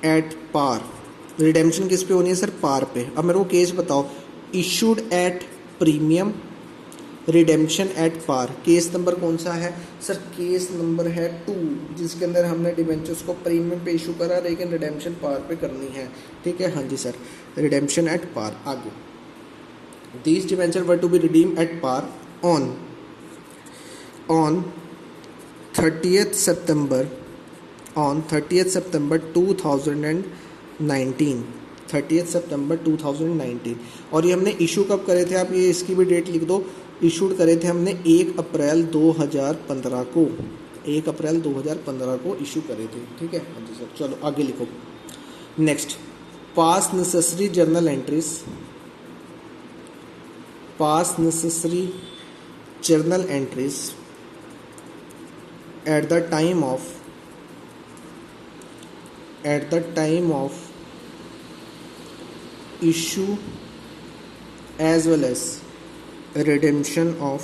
At par, redemption किस पे होनी है सर? पार पे। अब मेरे को केस बताओ, issued at premium, redemption at par, case number कौन सा है सर? केस नंबर है 2, जिसके अंदर हमने डिबेंचर्स को प्रीमियम पे इशू करा लेकिन रिडेम्पशन पार पे करनी है। ठीक है, हाँ जी सर, रिडेम्पशन एट पार। आगे, these debenture were to be redeem at par on 30th September 2019, 30th September 2019। और ये हमने इशू कब करे थे? आप ये इसकी भी डेट लिख दो। इशूड करे थे हमने 1 अप्रैल 2015 को, 1 अप्रैल 2015 को इशू करे थे। ठीक है, हाँ जी सर। चलो आगे लिखो। Next, pass necessary journal entries, pass necessary journal entries at the time of issue as well as redemption of।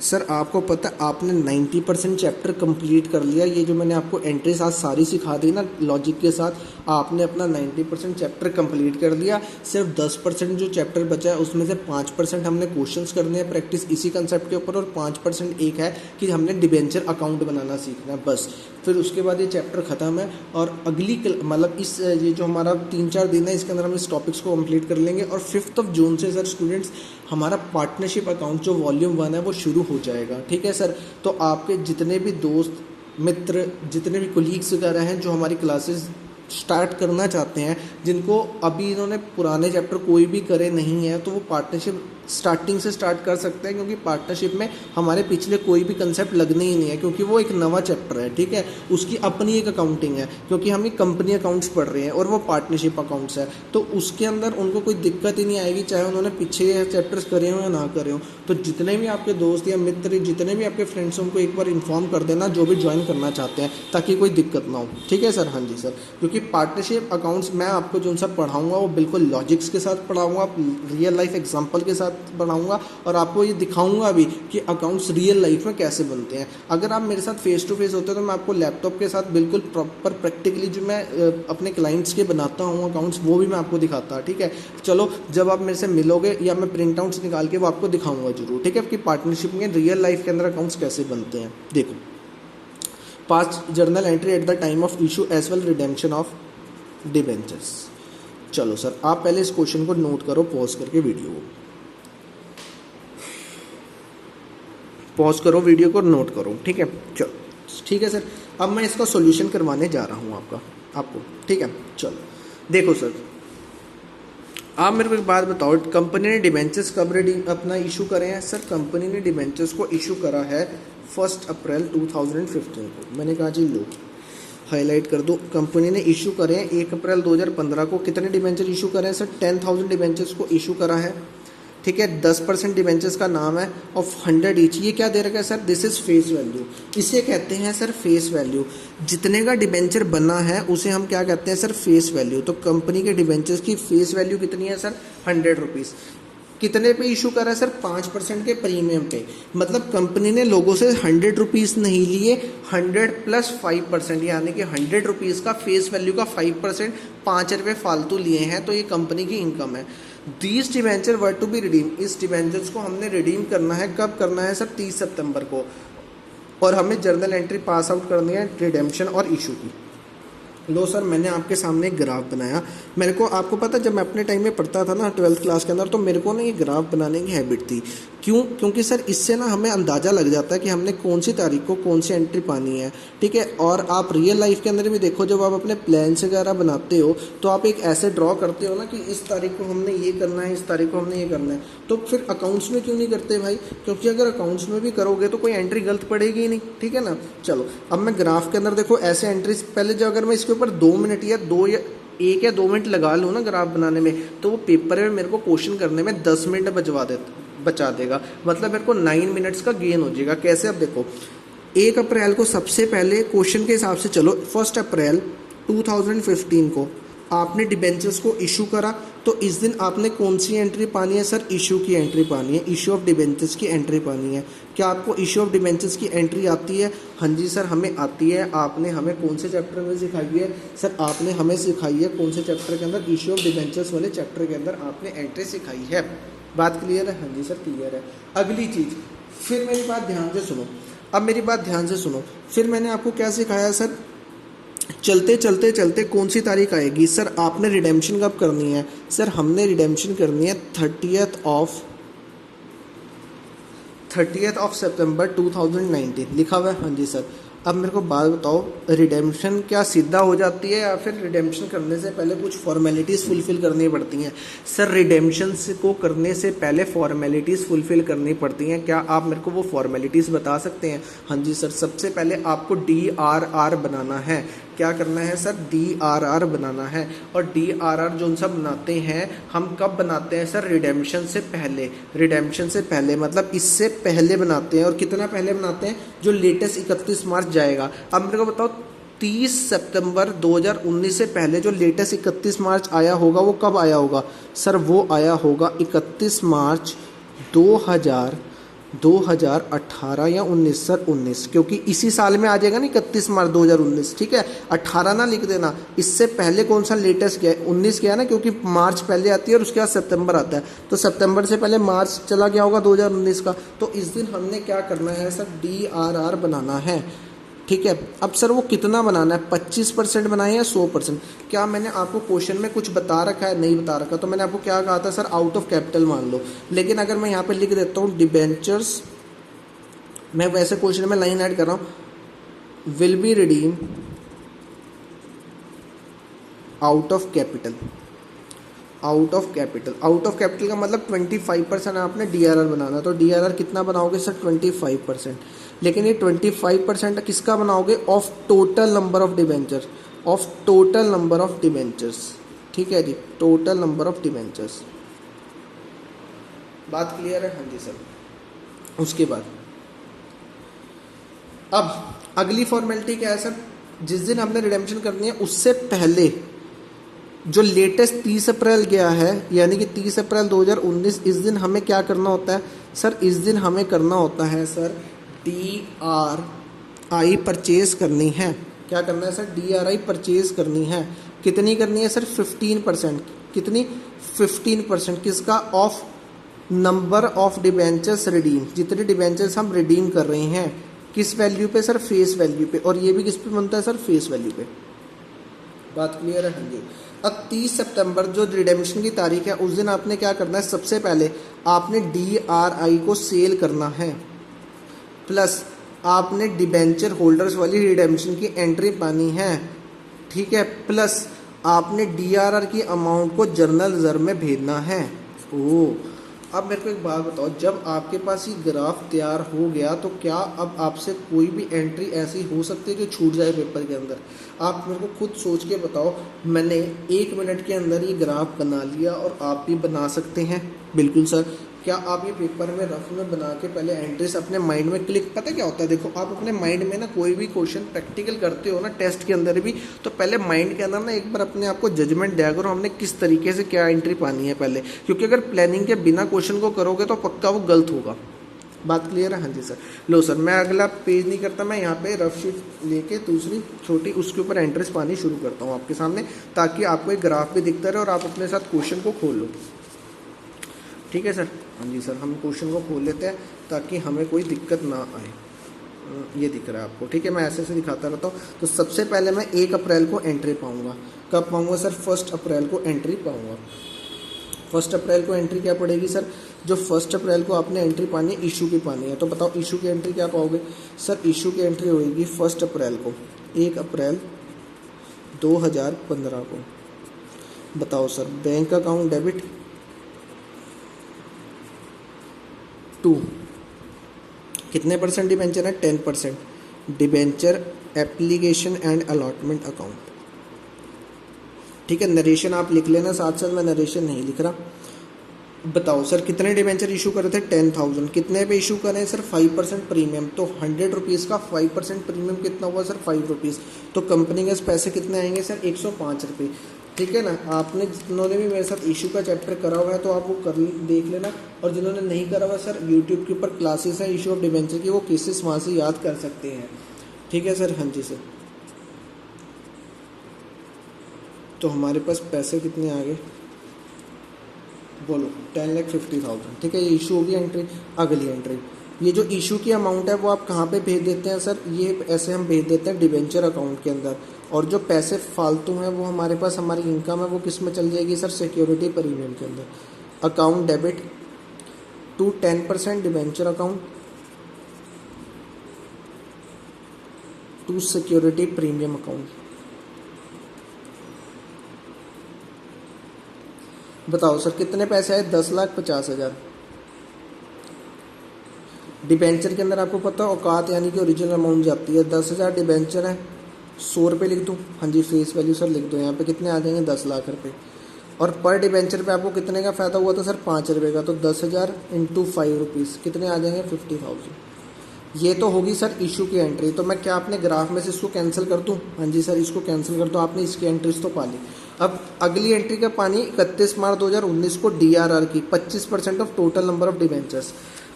Sir आपको पता है आपने 90% चैप्टर कंप्लीट कर लिया। ये जो मैंने आपको एंट्रीज आज सारी सिखा दी ना लॉजिक के साथ, आपने अपना 90% चैप्टर कंप्लीट कर लिया। सिर्फ 10% जो चैप्टर बचा है उसमें से 5% हमने क्वेश्चंस करने हैं प्रैक्टिस इसी कंसेप्ट के ऊपर, और 5% एक है कि हमने डिबेंचर अकाउंट बनाना सीखना है बस। फिर उसके बाद ये चैप्टर ख़त्म है और अगली मतलब इस ये जो हमारा 3-4 दिन है इसके अंदर हम इस टॉपिक्स को कंप्लीट कर लेंगे। और 5 जून से सर स्टूडेंट्स हमारा पार्टनरशिप अकाउंट जो वॉल्यूम 1 है वो शुरू हो जाएगा। ठीक है सर, तो आपके जितने भी दोस्त मित्र, जितने भी कोलीग्स वगैरह हैं जो हमारी क्लासेस स्टार्ट करना चाहते हैं, जिनको अभी इन्होंने पुराने चैप्टर कोई भी करे नहीं है, तो वो पार्टनरशिप स्टार्टिंग से स्टार्ट कर सकते हैं, क्योंकि पार्टनरशिप में हमारे पिछले कोई भी कंसेप्ट लगने ही नहीं है, क्योंकि वो एक नवा चैप्टर है। ठीक है, उसकी अपनी एक अकाउंटिंग है, क्योंकि हम एक कंपनी अकाउंट्स पढ़ रहे हैं और वो पार्टनरशिप अकाउंट्स है, तो उसके अंदर उनको कोई दिक्कत ही नहीं आएगी, चाहे उन्होंने पीछे चैप्टर्स करे हो या ना करे हो। तो जितने भी आपके दोस्त या मित्र, जितने भी आपके फ्रेंड्स हैं, उनको एक बार इन्फॉर्म कर देना जो भी ज्वाइन करना चाहते हैं, ताकि कोई दिक्कत ना हो। ठीक है सर, हाँ जी सर, क्योंकि पार्टनरशिप अकाउंट्स मैं आपको जो सा पढ़ाऊंगा वो बिल्कुल लॉजिक्स के साथ पढ़ाऊंगा, रियल लाइफ एग्जांपल के साथ पढ़ाऊंगा, और आपको ये दिखाऊंगा भी कि अकाउंट्स रियल लाइफ में कैसे बनते हैं। अगर आप मेरे साथ फेस टू फेस होते हैं तो मैं आपको लैपटॉप के साथ बिल्कुल प्रॉपर प्रैक्टिकली जो मैं अपने क्लाइंट्स के बनाता हूँ अकाउंट्स, वो भी मैं आपको दिखाता। ठीक है, चलो जब आप मेरे से मिलोगे या मैं प्रिंट आउट्स निकाल के वो आपको दिखाऊंगा जरूर। ठीक है, कि पार्टनरशिप में रियल लाइफ के अंदर अकाउंट्स कैसे बनते हैं। देखो, past journal entry at the time of issue as well redemption of debentures. चलो सर, आप पहले इस क्वेश्चन को नोट करो, पॉज करके वीडियो को पॉज करो, वीडियो को नोट करो। ठीक है, चलो ठीक है सर, अब मैं इसका सॉल्यूशन करवाने जा रहा हूँ आपको। ठीक है, चलो देखो सर, आप मेरे को एक बात बताओ, कंपनी ने डिबेंचर्स कब अपना इशू करे हैं? सर कंपनी ने डिबेंचर्स को इशू करा है 1 अप्रैल 2015 को। मैंने कहा जी लो हाईलाइट कर दो, कंपनी ने इशू करे हैं 1 अप्रैल 2015 को। कितने डिबेंचर इशू करे हैं सर? 10,000 डिबेंचर्स को इशू करा है। ठीक है, 10% डिबेंचर्स का नाम है ऑफ 100 ईच। ये क्या दे रखा है sir? This is face value, इसे कहते हैं सर फेस वैल्यू। जितने का डिबेंचर बना है उसे हम क्या कहते हैं सर? Face value. तो कंपनी के डिबेंचर्स की फेस वैल्यू कितनी है सर? 100 रुपीज़। कितने पे इशू करा है सर? 5% के प्रीमियम पे। मतलब कंपनी ने लोगों से 100 रुपीज़ नहीं लिए, 100 प्लस 5%, यानी कि 100 रुपीज़ का फेस वैल्यू का 5%, 5 रुपये फालतू लिए हैं, तो ये कंपनी की इनकम है। These debenture were to be redeem, इस डिबेंचर्स को हमने रिडीम करना है। कब करना है सर? 30 सितंबर को। और हमें जर्नल एंट्री पास आउट करनी है रिडेम्पशन और इशू की। लो सर, मैंने आपके सामने एक ग्राफ बनाया। मेरे को आपको पता, जब मैं अपने टाइम में पढ़ता था ना 12th क्लास के अंदर, तो मेरे को ना ये ग्राफ बनाने की हैबिट थी। क्यों? क्योंकि सर इससे ना हमें अंदाज़ा लग जाता है कि हमने कौन सी तारीख को कौन सी एंट्री पानी है। ठीक है, और आप रियल लाइफ के अंदर भी देखो, जब आप अपने प्लान्स वगैरह बनाते हो तो आप एक ऐसे ड्रॉ करते हो ना कि इस तारीख को हमने ये करना है, इस तारीख को हमने ये करना है। तो फिर अकाउंट्स में क्यों नहीं करते भाई? क्योंकि अगर अकाउंट्स में भी करोगे तो कोई एंट्री गलत पड़ेगी ही नहीं। ठीक है ना। चलो अब मैं ग्राफ के अंदर देखो ऐसे एंट्रीज, पहले जो अगर मैं इसके ऊपर 2 मिनट या 1 या 2 मिनट लगा लूँ ना ग्राफ बनाने में, तो वो पेपर में मेरे को क्वेश्चन करने में 10 मिनट बचा देगा। मतलब मेरे को 9 मिनट्स का गेन हो जाएगा। कैसे? अब देखो, 1 अप्रैल को सबसे पहले क्वेश्चन के हिसाब से चलो, 1 अप्रैल 2015 को आपने डिबेंचर्स को इशू करा, तो इस दिन आपने कौन सी एंट्री पानी है सर? इशू की एंट्री पानी है, इशू ऑफ डिबेंचर्स की एंट्री पानी है। क्या आपको इशू ऑफ डिबेंचर्स की एंट्री आती है? हाँ जी सर हमें आती है। आपने हमें कौन से चैप्टर में सिखाई है सर? आपने हमें सिखाई है कौन से चैप्टर के अंदर? इशू ऑफ डिबेंचर्स वाले चैप्टर के अंदर आपने एंट्री सिखाई है। बात क्लियर है? हाँ जी सर क्लियर है। अगली चीज़, फिर मेरी बात ध्यान से सुनो, अब मेरी बात ध्यान से सुनो। फिर मैंने आपको क्या सिखाया सर? चलते चलते चलते कौन सी तारीख आएगी सर? आपने रिडेम्पशन कब करनी है सर? हमने रिडेम्पशन करनी है 30th ऑफ सितंबर 2019, लिखा हुआ है। हाँ जी सर। अब मेरे को बात बताओ, रिडेम्पशन क्या सीधा हो जाती है या फिर रिडेम्पशन करने से पहले कुछ फॉर्मेलिटीज़ फुलफ़िल करनी पड़ती हैं? सर रिडेम्पशन को करने से पहले फॉर्मेलिटीज़ फुलफ़िल करनी पड़ती हैं। क्या आप मेरे को वो फॉर्मेलिटीज़ बता सकते हैं? हाँ जी सर। सबसे पहले आपको DRR बनाना है। क्या करना है सर? DRR बनाना है। और DRR जो सा बनाते हैं हम कब बनाते हैं सर? रिडेम्पशन से पहले। रिडेम्पशन से पहले मतलब इससे पहले बनाते हैं। और कितना पहले बनाते हैं? जो लेटेस्ट 31 मार्च जाएगा। अब मेरे को बताओ 30 सितंबर 2019 से पहले जो लेटेस्ट 31 मार्च आया होगा वो कब आया होगा सर? वो आया होगा 31 मार्च 2018 या 19 सर 19, क्योंकि इसी साल में आ जाएगा ना 31 मार्च 2019। ठीक है, 18 ना लिख देना। इससे पहले कौन सा लेटेस्ट गया? 19 गया ना, क्योंकि मार्च पहले आती है और उसके बाद सितंबर आता है। तो सितंबर से पहले मार्च चला गया होगा 2019 का। तो इस दिन हमने क्या करना है सर? DRR बनाना है। ठीक है। अब सर वो कितना बनाना है? 25% बनाए या 100%? क्या मैंने आपको क्वेश्चन में कुछ बता रखा है? नहीं बता रखा। तो मैंने आपको क्या कहा था सर? आउट ऑफ कैपिटल मान लो। लेकिन अगर मैं यहाँ पे लिख देता हूँ डिबेंचर्स, मैं वैसे क्वेश्चन में लाइन ऐड कर रहा हूँ, will be redeem out of capital. Out of capital, out of capital का मतलब 25% आपने DRR बनाना। तो DRR कितना बनाओगे सर? 25%। लेकिन ये 25% किसका बनाओगे? Of total number of debenture, of total number of debentures. ठीक है जी, टोटल नंबर ऑफ डिबेंचर्स। बात क्लियर है? हाँ जी सर। उसके बाद अब अगली फॉर्मेलिटी क्या है सर? जिस दिन हमने रिडेम्पशन करनी है उससे पहले जो लेटेस्ट 30 अप्रैल गया है, यानी कि 30 अप्रैल 2019, इस दिन हमें क्या करना होता है सर? इस दिन हमें करना होता है सर DRI परचेज करनी है। क्या करना है सर? DRI परचेज करनी है। कितनी करनी है सर? 15%। कितनी? 15%। किसका? Of number of debentures redeem, जितने डिबेंचर्स हम रिडीम कर रहे हैं। किस वैल्यू पे सर? फेस वैल्यू पे। और ये भी किस पे बनता है सर? फेस वैल्यू पे। बात क्लियर है? हाँ जी। अब 30 सितंबर जो रिडेम्पशन की तारीख है उस दिन आपने क्या करना है? सबसे पहले आपने DRI को सेल करना है, प्लस आपने डिबेंचर होल्डर्स वाली रिडेम्पशन की एंट्री पानी है। ठीक है, प्लस आपने DRR की अमाउंट को जर्नल रिजर्व में भेजना है। ओह, अब मेरे को एक बात बताओ, जब आपके पास ये ग्राफ तैयार हो गया तो क्या अब आपसे कोई भी एंट्री ऐसी हो सकती है जो छूट जाए पेपर के अंदर? आप मेरे को खुद सोच के बताओ। मैंने 1 मिनट के अंदर ये ग्राफ बना लिया और आप भी बना सकते हैं। बिल्कुल सर। क्या आप ये पेपर में रफ में बना के पहले एंट्रीज अपने माइंड में क्लिक, पता क्या होता है? देखो, आप अपने माइंड में ना कोई भी क्वेश्चन प्रैक्टिकल करते हो ना टेस्ट के अंदर भी, तो पहले माइंड के अंदर ना एक बार अपने आप को जजमेंट दिया करो हमने किस तरीके से क्या एंट्री पानी है पहले, क्योंकि अगर प्लानिंग के बिना क्वेश्चन को करोगे तो पक्का वो गलत होगा। बात क्लियर है? हाँ जी सर। लो सर, मैं अगला पेज नहीं करता, मैं यहाँ पे रफ शीट लेके दूसरी छोटी उसके ऊपर एंट्रीज पानी शुरू करता हूँ आपके सामने, ताकि आपको एक ग्राफ भी दिखता रहे और आप अपने साथ क्वेश्चन को खोल लो। ठीक है सर? हाँ जी सर, हम क्वेश्चन को खोल लेते हैं ताकि हमें कोई दिक्कत ना आए। ये दिख रहा है आपको? ठीक है, मैं ऐसे ऐसे दिखाता रहता हूँ। तो सबसे पहले मैं 1 अप्रैल को एंट्री पाऊँगा। कब पाऊँगा सर? 1 अप्रैल को एंट्री पाऊँगा। 1 अप्रैल को एंट्री क्या पड़ेगी सर? जो 1 अप्रैल को आपने एंट्री पानी है, इशू की पानी है। तो बताओ इशू की एंट्री क्या पाओगे सर? इशू की एंट्री होगी 1 अप्रैल को, 1 अप्रैल 2015 को। बताओ सर, बैंक अकाउंट डेबिट 2, कितने परसेंट डिबेंचर है? 10%। Debenture application and allotment account. ठीक है, नरेशन आप लिख लेना साथ साथ, मैं नरेशन नहीं लिख रहा। बताओ सर, कितने डिबेंचर इशू करे थे? 10,000। कितने पे इशू करें सर? 5% प्रीमियम। तो 100 रुपीज़ का 5% प्रीमियम कितना हुआ सर? 5 रुपीज़। तो कंपनी के पैसे कितने आएंगे सर? 105 रुपये। ठीक है ना। आपने जिन्होंने भी मेरे साथ इशू का चैप्टर करा हुआ है तो आप वो कर देख लेना, और जिन्होंने नहीं करा हुआ सर यूट्यूब के ऊपर क्लासेस हैं इशू ऑफ डिबेंचर की, वो केसेस वहाँ से याद कर सकते हैं। ठीक है सर, हाँ जी सर। तो हमारे पास पैसे कितने आ गए बोलो, 10,50,000। ठीक है, ये इशू होगी एंट्री। अगली एंट्री, ये जो इशू की अमाउंट है वो आप कहाँ पे भेज देते हैं सर, ये ऐसे हम भेज देते हैं डिबेंचर अकाउंट के अंदर, और जो पैसे फालतू हैं वो हमारे पास हमारी इनकम है वो किस में चल जाएगी सर, सिक्योरिटी प्रीमियम के अंदर। Account debit to 10% debenture account to security premium account. बताओ सर कितने पैसे आए, 10,50,000। डिबेंचर के अंदर आपको पता है औकात यानी कि ओरिजिनल अमाउंट जाती है, 10,000 डिबेंचर है, 100 रुपये लिख दूँ, हाँ जी फेस वैल्यू सर लिख दो, यहाँ पे कितने आ जाएंगे 10 लाख रुपए। और पर डिबेंचर पे आपको कितने का फ़ायदा हुआ था सर, 5 रुपये का, तो 10,000 इंटू 5 रुपीज़ कितने आ जाएंगे 50,000। ये तो होगी सर इशू की एंट्री। तो मैं क्या अपने ग्राफ में से इसको कैंसिल कर दूँ, हाँ जी सर इसको कैंसिल कर दो, आपने इसकी एंट्रीज तो पा ली। अब अगली एंट्री का पानी 31 मार्च 2019 को DRR की 25% of total number of debentures.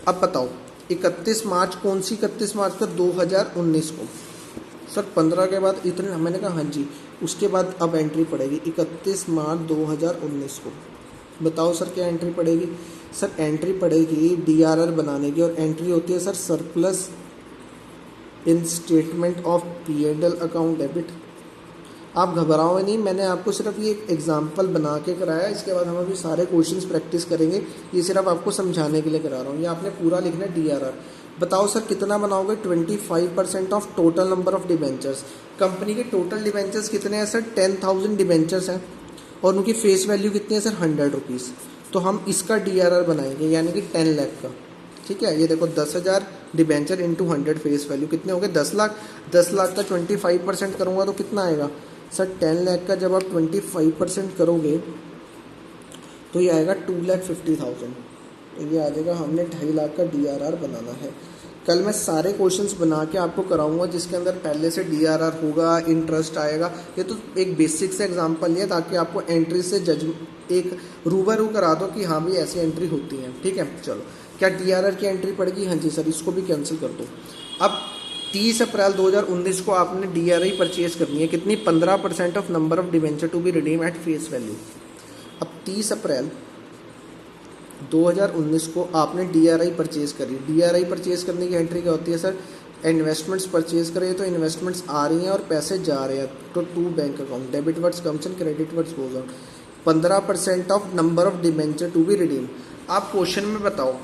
अब बताओ 31 मार्च कौन सी 31 मार्च का 2019 को सर, 15 के बाद इतने, मैंने कहा हाँ जी, उसके बाद अब एंट्री पड़ेगी 31 मार्च 2019 को। बताओ सर क्या एंट्री पड़ेगी सर, एंट्री पड़ेगी DRR बनाने की, और एंट्री होती है sir surplus in statement of P&L account debit. आप घबराओ नहीं, मैंने आपको सिर्फ ये एक एग्जाम्पल बना के कराया, इसके बाद हम अभी सारे क्वेश्चंस प्रैक्टिस करेंगे, ये सिर्फ आपको समझाने के लिए करा रहा हूँ। ये आपने पूरा लिखना है DRR। बताओ सर कितना बनाओगे, 25% of total number of debentures. Company के टोटल डिबेंचर्स कितने हैं सर, 10,000 डिबेंचर्स हैं, और उनकी फेस वैल्यू कितनी है सर, 100 रुपीज़। तो हम इसका DRR बनाएंगे यानी कि 10 लाख का। ठीक है, ये देखो 10,000 डिबेंचर इंटू 100 फेस वैल्यू कितने हो गए, 10 लाख। 10 लाख का 25% करूँगा तो कितना आएगा सर, 10 लाख का जब आप 25% करोगे तो ये आएगा 2,50,000। तो ये आ जाएगा, हमने 2.5 लाख का DRR बनाना है। कल मैं सारे क्वेश्चंस बना के आपको कराऊंगा जिसके अंदर पहले से DRR होगा, इंटरेस्ट आएगा। ये तो एक बेसिक से एग्जांपल है ताकि आपको एंट्री से जज एक रूबरू करा दो कि हाँ भाई ऐसी एंट्री होती है। ठीक है, चलो क्या DRR की एंट्री पड़ेगी, हाँ जी सर इसको भी कैंसिल कर दो। अब 30 अप्रैल 2019 को आपने DRI परचेज करनी है, कितनी, 15% of number of debenture to be redeem at face value. अब 30 अप्रैल 2019 को आपने DRI परचेज करी। DRI परचेज करने की एंट्री क्या होती है सर, इन्वेस्टमेंट्स परचेज करें तो इन्वेस्टमेंट्स आ रही हैं और पैसे जा रहे हैं, तो to bank account, debit words comes and credit words goes out. 15% of number of debenture to be redeem. आप क्वेश्चन में बताओ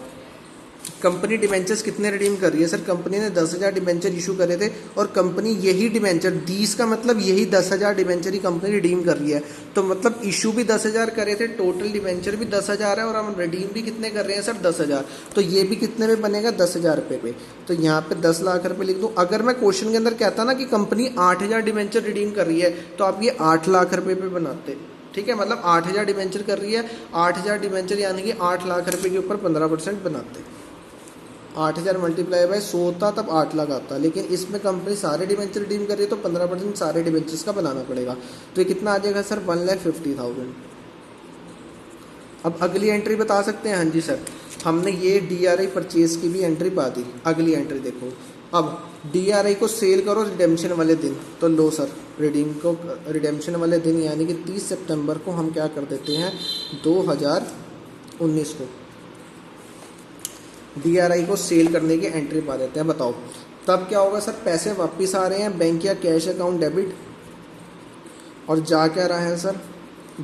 कंपनी डिबेंचर्स कितने रिडीम कर रही है सर, कंपनी ने 10,000 डिबेंचर इशू करे थे, और कंपनी यही डिबेंचर 20 का मतलब यही 10,000 डिबेंचर ही कंपनी रिडीम कर रही है। तो मतलब इशू भी 10,000 करे थे, टोटल डिबेंचर भी 10,000 है, और हम रिडीम भी कितने कर रहे हैं सर, 10,000। तो ये भी कितने में बनेगा, 10,000 रुपये पे। तो यहाँ पे 10 लाख रुपये लिख दूँ। अगर मैं क्वेश्चन के अंदर कहता ना कि कंपनी 8,000 डिबेंचर रिडीम कर रही है, तो आप ये 8 लाख रुपये पे बनाते। ठीक है, मतलब 8,000 डिबेंचर कर रही है, 8,000 डिबेंचर यानी कि 8 लाख रुपये के ऊपर 15% बनाते। 8,000 मल्टीप्लाई बाय 100 होता तब 8 लाख आता, लेकिन इसमें कंपनी सारे डिबेंचर रिडीम कर रही है तो 15% सारे डिबेंचर्स का बनाना पड़ेगा। तो ये कितना आ जाएगा सर, 1,50,000। अब अगली एंट्री बता सकते हैं, हाँ जी सर हमने ये DRI परचेज की भी एंट्री पा दी। अगली एंट्री देखो, अब DRI को सेल करो रिडेम्पशन वाले दिन, तो लो सर रिडेम्पशन वाले दिन यानी कि 30 सितंबर को हम क्या कर देते हैं, 2019 को DRI को सेल करने की एंट्री पा देते हैं। बताओ तब क्या होगा सर, पैसे वापस आ रहे हैं बैंक या कैश अकाउंट डेबिट, और जा क्या रहा है सर,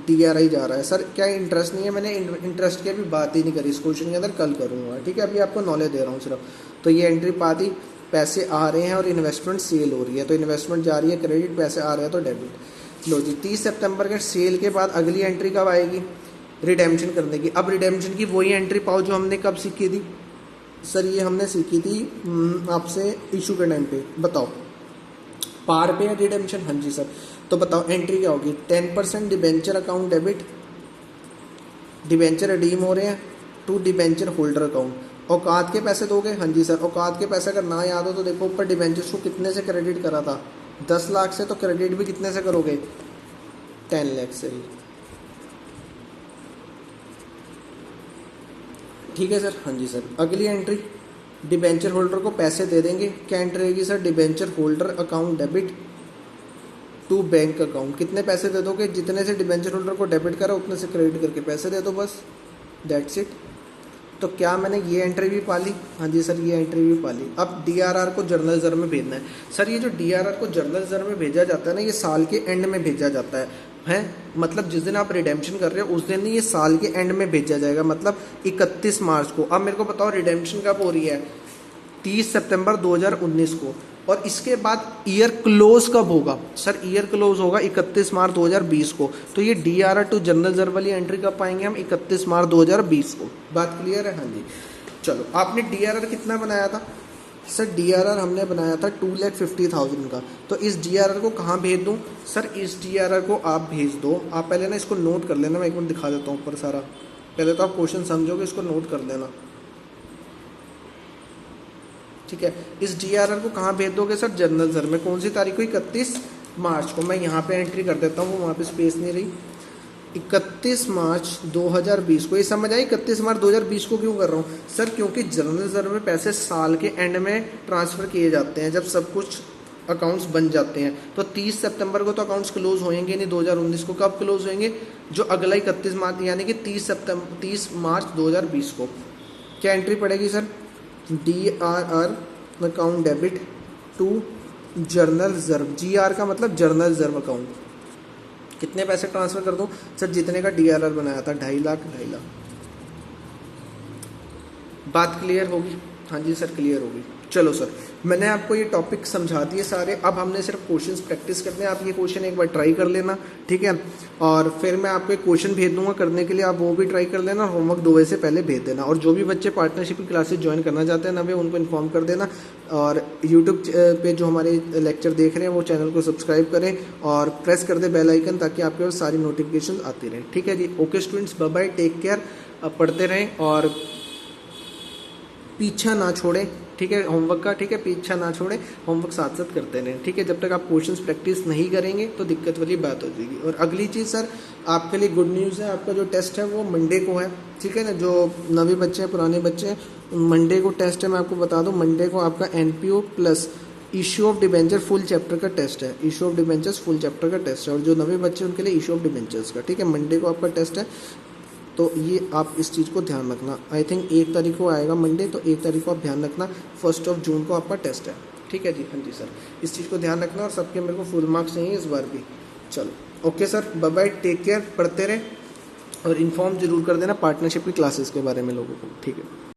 DRI जा रहा है। सर क्या इंटरेस्ट नहीं है, मैंने इंटरेस्ट की अभी बात ही नहीं करी इस क्वेश्चन के अंदर, कल करूँगा। ठीक है, अभी आपको नॉलेज दे रहा हूँ सिर्फ। तो ये एंट्री पा दी, पैसे आ रहे हैं और इन्वेस्टमेंट सेल हो रही है, तो इन्वेस्टमेंट जा रही है क्रेडिट, पैसे आ रहे हैं तो डेबिट। लो जी, 30 सितंबर के सेल के बाद अगली एंट्री कब आएगी, रिडेम्पशन करने की। अब रिडेम्पशन की वही एंट्री पाओ जो हमने कब सीखी थी सर, ये हमने सीखी थी आपसे इशू के टाइम पे। बताओ पार पे है रिडेम्पशन, हाँ जी सर। तो बताओ एंट्री क्या होगी, 10% debenture account debit, debenture redeem हो रहे हैं, टू डिबेंचर होल्डर अकाउंट। औकात के पैसे दोगे, हाँ जी सर। औकात के पैसे अगर ना याद हो तो देखो ऊपर डिबेंचर्स को कितने से क्रेडिट करा था, 10 लाख से, तो क्रेडिट भी कितने से करोगे, 10 लाख से ही, ठीक है सर। हाँ जी सर, अगली एंट्री डिबेंचर होल्डर को पैसे दे देंगे। क्या एंट्री रहेगी sir? Debenture holder account debit to bank account. कितने पैसे दे दोगे? जितने से डिबेंचर होल्डर को डेबिट करा उतने से क्रेडिट करके पैसे दे दो, बस दैट्स इट। तो क्या मैंने ये एंट्री भी पाली? हाँ जी सर, ये एंट्री भी पाली। अब डीआरआर को जर्नल रिजर्व में भेजना है। सर ये जो डीआरआर को जर्नल रिजर्व में भेजा जाता है ना, ये साल के एंड में भेजा जाता है मतलब जिस दिन आप रिडेम्पशन कर रहे हो उस दिन नहीं, ये साल के एंड में भेजा जाएगा, मतलब 31 मार्च को। अब मेरे को बताओ रिडेम्पशन कब हो रही है? 30 सितंबर 2019 को। और इसके बाद ईयर क्लोज कब होगा? सर ईयर क्लोज होगा 31 मार्च 2020 को। तो ये डीआरआर टू जनरल रिजर्व वाली एंट्री कब पाएंगे हम? 31 मार्च 2020 को। बात क्लियर है? हाँ जी। चलो, आपने डीआरआर कितना बनाया था? सर डीआरआर हमने बनाया था 2,50,000 का। तो इस डीआरआर को कहाँ भेज दूँ? सर इस डीआरआर को आप भेज दो, आप पहले ना इसको नोट कर लेना, मैं एक मिनट दिखा देता हूँ ऊपर सारा। पहले तो आप क्वेश्चन समझोगे, इसको नोट कर लेना, ठीक है। इस डीआरआर को कहाँ भेज दोगे सर? जनरल रिजर्व में। कौन सी तारीख को? 31 मार्च को। मैं यहाँ पे एंट्री कर देता हूँ, वहाँ पे स्पेस नहीं रही। 31 मार्च 2020 को। ये समझ आई 31 मार्च 2020 को क्यों कर रहा हूँ? सर क्योंकि जनरल रिजर्व में पैसे साल के एंड में ट्रांसफ़र किए जाते हैं, जब सब कुछ अकाउंट्स बन जाते हैं। तो 30 सितंबर को तो अकाउंट्स क्लोज होएंगे नहीं 2019 को। कब क्लोज होंगे? जो अगला 31 मार्च, यानी कि 30 मार्च 2020 को। क्या एंट्री पड़ेगी sir? DRR account debit to general reserve. GR का मतलब जर्नल रिजर्व अकाउंट। कितने पैसे ट्रांसफर कर दूं? सर जितने का डीआरआर बनाया था, 2.5 लाख। बात क्लियर होगी? हाँ जी सर, क्लियर होगी। चलो सर, मैंने आपको ये टॉपिक समझा दिए सारे। अब हमने सिर्फ क्वेश्चंस प्रैक्टिस करने हैं। आप ये क्वेश्चन एक बार ट्राई कर लेना, ठीक है। और फिर मैं आपको एक क्वेश्चन भेज दूंगा करने के लिए, आप वो भी ट्राई कर लेना। होमवर्क 2 बजे से पहले भेज देना। और जो भी बच्चे पार्टनरशिप की क्लासेस ज्वाइन करना चाहते हैं ना, वे उनको इन्फॉर्म कर देना। और यूट्यूब पे जो हमारे लेक्चर देख रहे हैं वो चैनल को सब्सक्राइब करें और प्रेस कर दे बेल आइकन, ताकि आपके पास सारी नोटिफिकेशन आती रहें, ठीक है जी। Okay students, bye bye, take care. पढ़ते रहें और पीछा ना छोड़ें, ठीक है, होमवर्क का, ठीक है। पीछा ना छोड़ें, होमवर्क साथ साथ करते रहें, ठीक है। जब तक आप क्वेश्चंस प्रैक्टिस नहीं करेंगे तो दिक्कत वाली बात हो जाएगी। और अगली चीज़ सर, आपके लिए गुड न्यूज़ है, आपका जो टेस्ट है वो मंडे को है, ठीक है ना। जो नवे बच्चे हैं, पुराने बच्चे हैं, मंडे को टेस्ट है। मैं आपको बता दूँ, मंडे को आपका NPO plus issue of debenture full chapter का टेस्ट है। Issue of debentures full chapter का टेस्ट है। और जो नवे बच्चे हैं उनके लिए इशू ऑफ डिबेंचर्स का, ठीक है। मंडे को आपका टेस्ट है, तो ये आप इस चीज़ को ध्यान रखना। आई थिंक 1 तारीख को आएगा मंडे, तो 1 तारीख को आप ध्यान रखना। 1 जून को आपका टेस्ट है, ठीक है जी। हाँ जी सर, इस चीज़ को ध्यान रखना। और सबके मेरे को फुल मार्क्स चाहिए इस बार भी। चलो okay sir, bye bye, take care. पढ़ते रहें और इन्फॉर्म जरूर कर देना पार्टनरशिप की क्लासेस के बारे में लोगों को, ठीक है।